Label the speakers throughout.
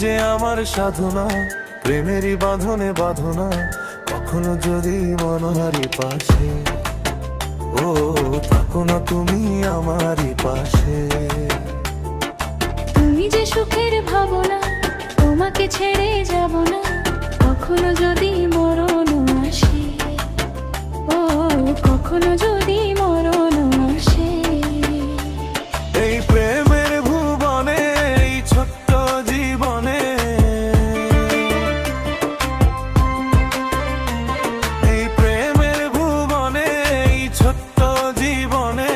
Speaker 1: যে আমার সাধনা, প্রেমেরই বাঁধনে বাঁধনা, কখনো যদি মনোহারি পাশে, ও থাকো না তুমি আমারই পাশে।
Speaker 2: তুমি যে সুখের ভাবনা, তোমাকে ছেড়ে যাব না, কখনো যদি মরণ আসে, ও কখনো যদি মরণ আসে।
Speaker 1: এই প্রেমের ভুবনে, এই ছোট্ট জীবনে, এই প্রেমের ভুবনে, এই ছোট্ট জীবনে,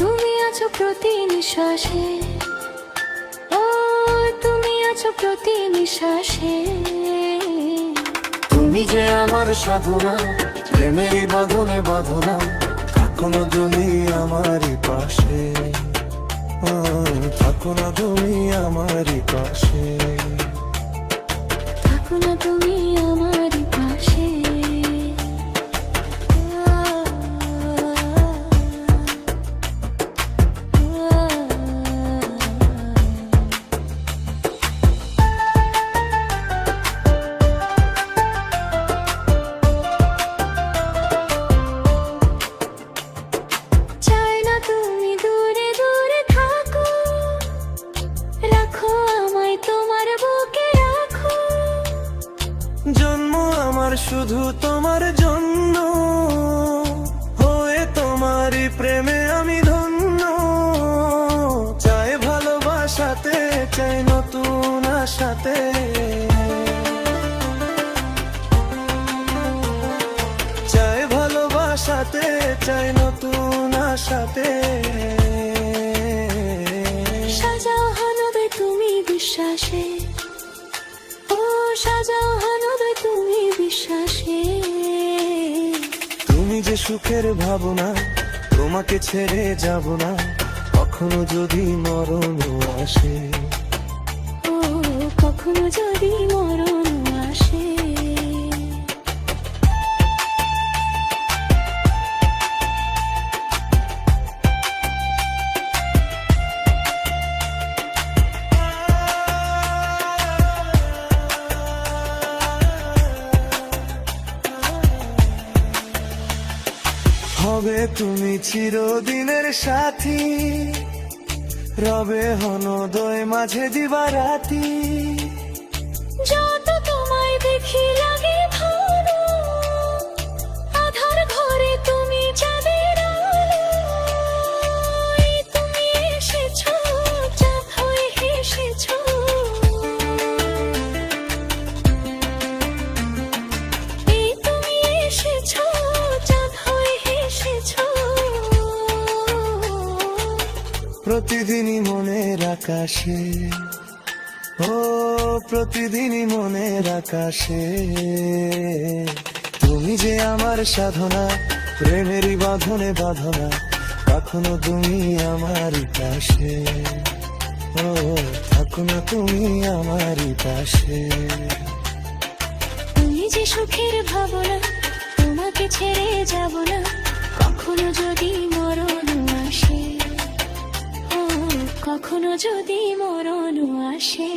Speaker 2: তুমি আছো প্রতি নিঃশ্বাসে, ও তুমি আছো প্রতি নিঃশ্বাসে।
Speaker 1: তুমি যে আমার সাধনা, প্রেমেরই বাঁধনে বাঁধনা, কখনো যদি আমারই পাশে, ও থাকো না তুমি আমারই পাশে।
Speaker 2: থাকো না তুমি আমারই পাশে। চাই না তুমি দূরে দূরে থাকো, রাখো আমায় তোমার বুকে রাখো।
Speaker 1: জন্ম আমার শুধু তোমার জন্য, হয়ে তোমারই প্রেমে আমি ধন্য। চাই ভালোবাসাতে, চাই নতুন আশাতে, চাই ভালোবাসাতে, চাই নতুন আশাতে।
Speaker 2: সাজাও হানবে তুমি বিশ্বাসে, ও সাজাও হানবে তুমি বিশ্বাসে।
Speaker 1: তুমি যে সুখের ভাবনা, তোমাকে ছেড়ে যাব না, কখনো যদি মরণ আসে,
Speaker 2: ও কখনো যদি মরণ আসে।
Speaker 1: হবে তুমি চিরদিনের সাথী, রবে হনদয় মাঝে দিবারাতি।
Speaker 2: যত তোমায় দেখি লাগে ভালো, আধার ঘরে তুমি চাঁদের আলো। এই তুমি এসেছো, চাঁদ হয়ে হেসেছো। এই তুমি এসেছো, চাঁদ হয়ে হেসেছো।
Speaker 1: প্রতিদিনই মনের আকাশে, ও প্রতিদিনই মনের আকাশে, তুমি যে আমার সাধনা, প্রেমেরই বাঁধনে বাঁধনা, কখনো তুমি আমারই পাশে, ও থাকো না তুমি আমারই পাশে।
Speaker 2: তুমি যে সুখের ভাবনা, তোমাকে ছেড়ে যাব না, কখনো যদি মরণ আসে, ও কখনো যদি মরণ আসে।